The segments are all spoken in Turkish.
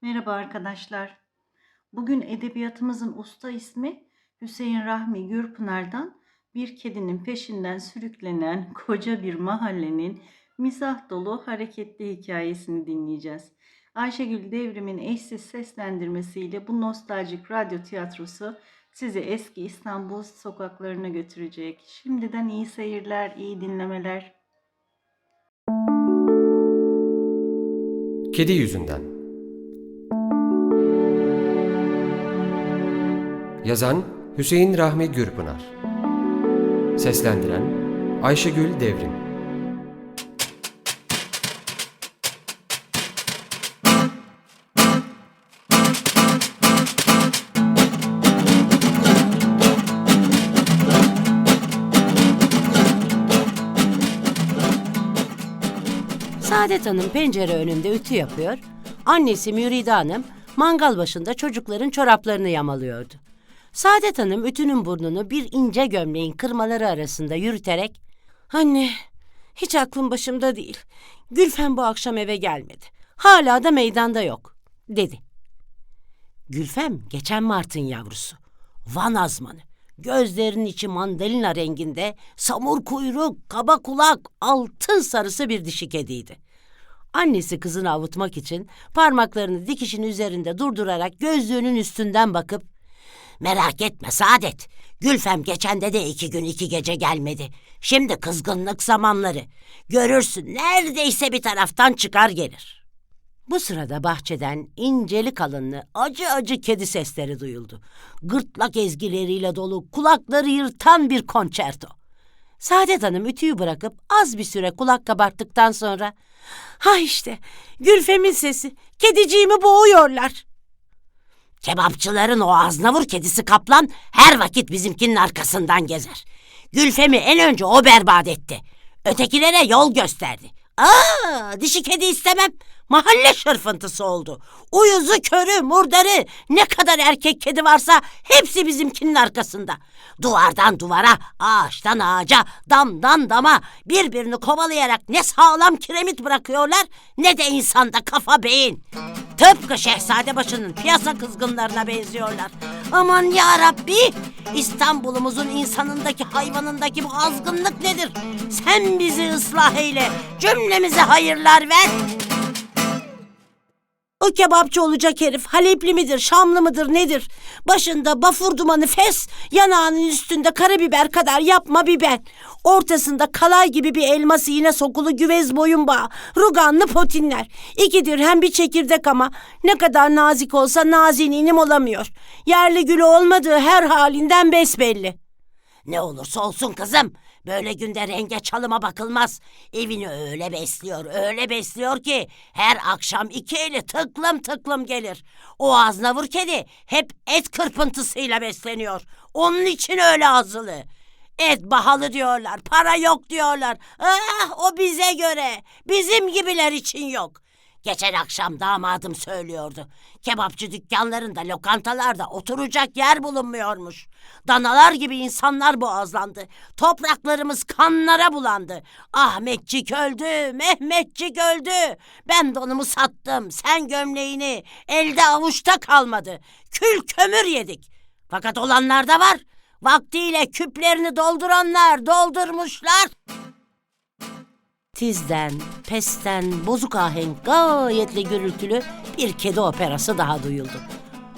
Merhaba arkadaşlar. Bugün edebiyatımızın usta ismi Hüseyin Rahmi Gürpınar'dan bir kedinin peşinden sürüklenen koca bir mahallenin mizah dolu hareketli hikayesini dinleyeceğiz. Ayşegül Devrim'in eşsiz seslendirmesiyle bu nostaljik radyo tiyatrosu sizi eski İstanbul sokaklarına götürecek. Şimdiden iyi seyirler, iyi dinlemeler. Kedi yüzünden. Yazan Hüseyin Rahmi Gürpınar. Seslendiren Ayşegül Devrim. Saadet Hanım pencere önünde ütü yapıyor, annesi Müride Hanım mangal başında çocukların çoraplarını yamalıyordu. Saadet Hanım ütünün burnunu bir ince gömleğin kırmaları arasında yürüterek "Anne, hiç aklım başımda değil. Gülfem bu akşam eve gelmedi. Hala da meydanda yok," dedi. Gülfem geçen Mart'ın yavrusu. Van azmanı. Gözlerinin içi mandalina renginde, samur kuyruk, kaba kulak, altın sarısı bir dişi kediydi. Annesi kızını avutmak için parmaklarını dikişin üzerinde durdurarak gözlüğünün üstünden bakıp "Merak etme Saadet, Gülfem geçende de 2 gün 2 gece gelmedi. Şimdi kızgınlık zamanları. Görürsün neredeyse bir taraftan çıkar gelir." Bu sırada bahçeden inceli kalınlı acı acı kedi sesleri duyuldu. Gırtlak ezgileriyle dolu, kulakları yırtan bir konçerto. Saadet Hanım ütüyü bırakıp az bir süre kulak kabarttıktan sonra "Ha işte, Gülfem'in sesi, kediciğimi boğuyorlar." "Kebapçıların o aznavur kedisi Kaplan her vakit bizimkinin arkasından gezer. Gülfem'i en önce o berbat etti. Ötekilere yol gösterdi. Dişi kedi istemem. Mahalle şırfıntısı oldu. Uyuzu, körü, murdarı, ne kadar erkek kedi varsa hepsi bizimkinin arkasında. Duvardan duvara, ağaçtan ağaca, damdan dama birbirini kovalayarak ne sağlam kiremit bırakıyorlar ne de insanda kafa beyin. Tıpkı Şehzadebaşı'nın piyasa kızgınlarına benziyorlar. Aman yarabbi, İstanbul'umuzun insanındaki hayvanındaki bu azgınlık nedir? Sen bizi ıslah eyle, cümlemize hayırlar ver." O kebapçı olacak herif Halepli midir, Şamlı mıdır nedir? Başında bafur dumanı fes, yanağının üstünde karabiber kadar yapma biber. Ortasında kalay gibi bir elması yine sokulu güvez boyun bağı, ruganlı potinler. 2 dirhem bir çekirdek ama ne kadar nazik olsa nazininim olamıyor. Yerli gülü olmadığı her halinden besbelli. "Ne olursa olsun kızım, böyle günde renge çalıma bakılmaz. Evini öyle besliyor ki her akşam 2 eli tıklım tıklım gelir. O aznavur kedi hep et kırpıntısıyla besleniyor. Onun için öyle azılı. Et pahalı diyorlar, para yok diyorlar. O bize göre, bizim gibiler için yok. Geçen akşam damadım söylüyordu. Kebapçı dükkanlarında, lokantalarda oturacak yer bulunmuyormuş. Danalar gibi insanlar boğazlandı. Topraklarımız kanlara bulandı. Ahmetçik öldü, Mehmetçik öldü. Ben donumu sattım, sen gömleğini. Elde avuçta kalmadı. Kül kömür yedik. Fakat olanlar da var. Vaktiyle küplerini dolduranlar doldurmuşlar. Tizden, pesten, bozuk ahenk gayetle gürültülü bir kedi operası daha duyuldu.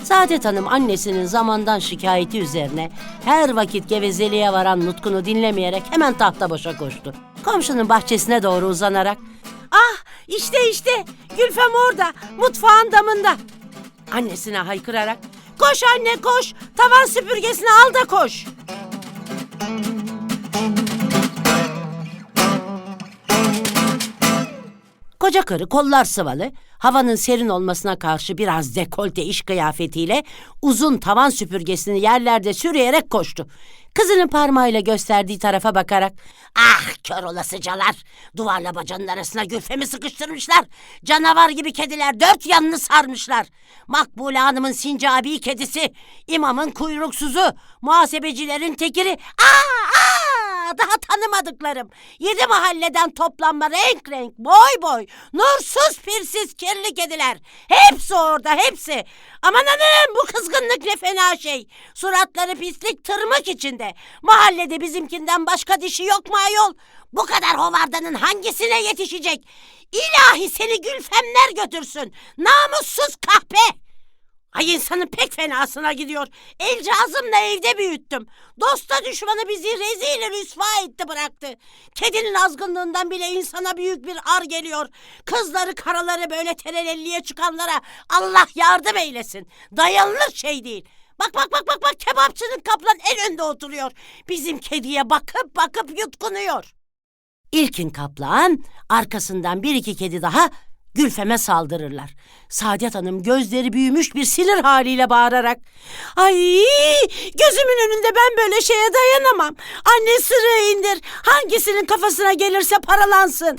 Saadet Hanım annesinin zamandan şikayeti üzerine her vakit gevezeliğe varan nutkunu dinlemeyerek hemen tahta başa koştu. Komşunun bahçesine doğru uzanarak "Ah işte Gülfem orada, mutfağın damında." Annesine haykırarak "Koş anne koş, tavan süpürgesini al da koş." Koca karı kollar sıvalı, havanın serin olmasına karşı biraz dekolte iş kıyafetiyle uzun tavan süpürgesini yerlerde sürüyerek koştu. Kızının parmağıyla gösterdiği tarafa bakarak "Ah kör olasıcalar, duvarla bacanın arasına Gülfem'i sıkıştırmışlar. Canavar gibi kediler 4 yanını sarmışlar. Makbule Hanım'ın sincabi kedisi, imamın kuyruksuzu, muhasebecilerin tekiri. daha tanımadıklarım. 7 mahalleden toplanma renk renk, boy boy, nursuz pirsiz kirli kediler. Hepsi orada, hepsi. Aman hanım, bu kızgınlık ne fena şey. Suratları pislik tırmık içinde. Mahallede bizimkinden başka dişi yok mu ayol? Bu kadar hovardanın hangisine yetişecek? İlahi seni Gülfemler götürsün. Namussuz kahpe. Ay insanın pek fenasına gidiyor. Elcağızımla evde büyüttüm. Dosta düşmanı bizi rezil rüsva etti bıraktı. Kedinin azgınlığından bile insana büyük bir ar geliyor. Kızları karaları böyle terelelliye çıkanlara Allah yardım eylesin. Dayanılır şey değil. Bak kebapçının kaplan en önde oturuyor. Bizim kediye bakıp bakıp yutkunuyor. İlkin kaplan, arkasından bir iki kedi daha Gülfem'e saldırırlar. Saadet Hanım gözleri büyümüş bir sinir haliyle bağırarak "Ay, gözümün önünde ben böyle şeye dayanamam. Anne sırığı indir, hangisinin kafasına gelirse paralansın."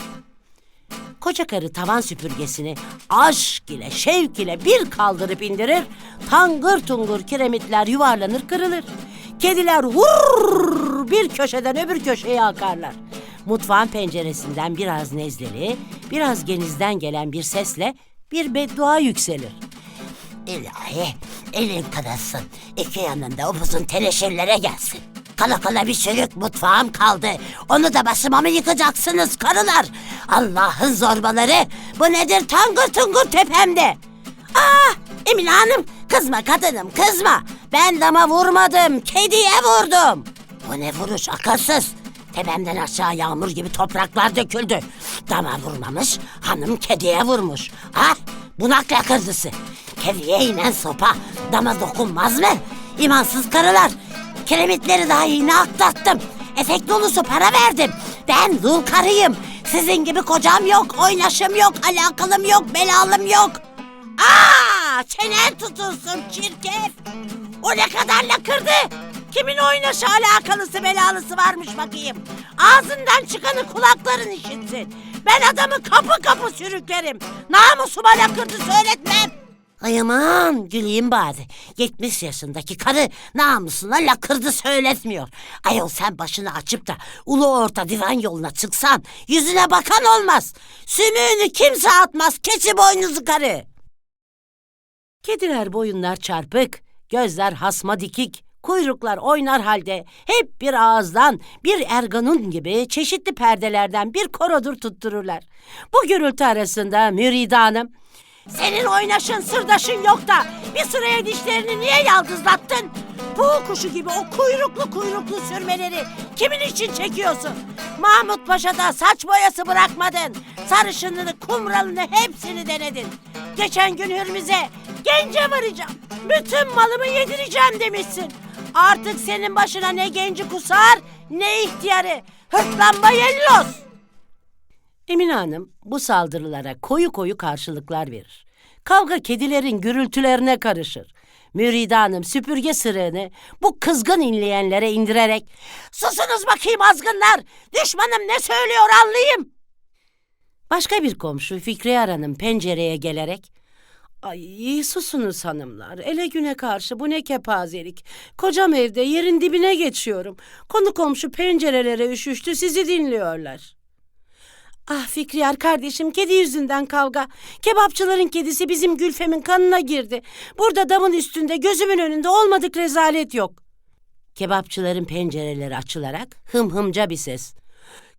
Koca karı tavan süpürgesini aşk ile şevk ile bir kaldırıp indirir, tangır tungur kiremitler yuvarlanır kırılır. Kediler hurr bir köşeden öbür köşeye akarlar. Mutfağın penceresinden biraz nezleli, biraz genizden gelen bir sesle bir beddua yükselir. "İlahi, elin kırılsın, iki yanında upuzun teneşirlere gelsin. Kala kala bir çürük mutfağım kaldı. Onu da başıma mı yıkacaksınız karılar? Allah'ın zorbaları, bu nedir tangır tungur tepemde?" "Ah, Emine Hanım, kızma kadınım, kızma. Ben dama vurmadım, kediye vurdum." "Bu ne vuruş akılsız? Tepemden aşağı yağmur gibi topraklar döküldü. Dama vurmamış, hanım kediye vurmuş. Ah, bunak lakırdısı. Kediye inen sopa dama dokunmaz mı? İmansız karılar. Kiremitleri daha yeni atlattım. Efekt dolusu para verdim. Ben dul karıyım. Sizin gibi kocam yok, oynaşım yok, alakalım yok, belalım yok." "Aa, çenen tutulsun çirkef. O ne kadar lakırdı? Kimin oynaşı alakalısı belalısı varmış bakayım. Ağzından çıkanı kulakların işitsin. Ben adamı kapı kapı sürüklerim. Namusuma lakırdı söyletmem." "Ay aman güleyim bari. 70 yaşındaki karı namusuna lakırdı söyletmiyor. Ayol sen başını açıp da ulu orta divan yoluna çıksan yüzüne bakan olmaz. Sümüğünü kimse atmaz, keçi boynuzu karı." Kediler boyunlar çarpık, gözler hasma dikik, kuyruklar oynar halde hep bir ağızdan, bir erganun gibi çeşitli perdelerden bir korodur tuttururlar. Bu gürültü arasında Müride Hanım, "Senin oynaşın sırdaşın yok da bir sıraya dişlerini niye yaldızlattın? Puğ kuşu gibi o kuyruklu sürmeleri kimin için çekiyorsun? Mahmut Paşa'da saç boyası bırakmadın. Sarışınını, kumralını hepsini denedin. Geçen gün Hürmüz'e gence varacağım, bütün malımı yedireceğim demişsin. Artık senin başına ne genci kusar ne ihtiyarı. Hırtlanma yellos." Emine Hanım bu saldırılara koyu koyu karşılıklar verir. Kavga kedilerin gürültülerine karışır. Müride Hanım süpürge sırığını bu kızgın inleyenlere indirerek "Susunuz bakayım azgınlar, düşmanım ne söylüyor anlayayım." Başka bir komşu Fikriye Hanım pencereye gelerek "Ay susunuz hanımlar, ele güne karşı bu ne kepazelik. Kocam evde yerin dibine geçiyorum. Konu komşu pencerelere üşüştü, sizi dinliyorlar." "Ah Fikriyar kardeşim, kedi yüzünden kavga. Kebapçıların kedisi bizim Gülfem'in kanına girdi. Burada damın üstünde gözümün önünde olmadık rezalet yok." Kebapçıların pencereleri açılarak hımhımca bir ses: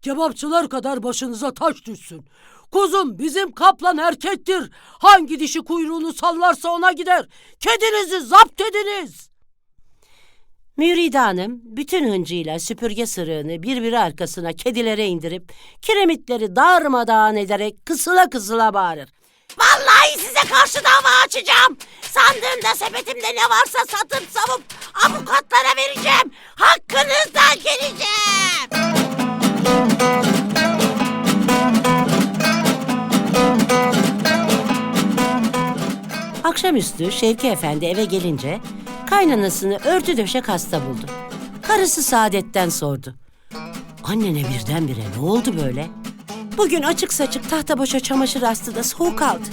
"Kebapçılar kadar başınıza taş düşsün. Kuzum bizim kaplan erkektir. Hangi dişi kuyruğunu sallarsa ona gider. Kedinizi zapt ediniz." Müride Hanım bütün hıncıyla süpürge sırığını birbiri arkasına kedilere indirip kiremitleri darmadağın ederek kısıla kısıla bağırır: "Vallahi size karşı dava açacağım. Sandığımda sepetimde ne varsa satıp savup avukatlara vereceğim. Hakkınızdan geleceğim." Akşamüstü Şevki Efendi eve gelince kaynanasını örtü döşek hasta buldu. Karısı Saadet'ten sordu: "Annene birdenbire ne oldu böyle? Bugün açık saçık tahta boşa çamaşır astı da soğuk aldı."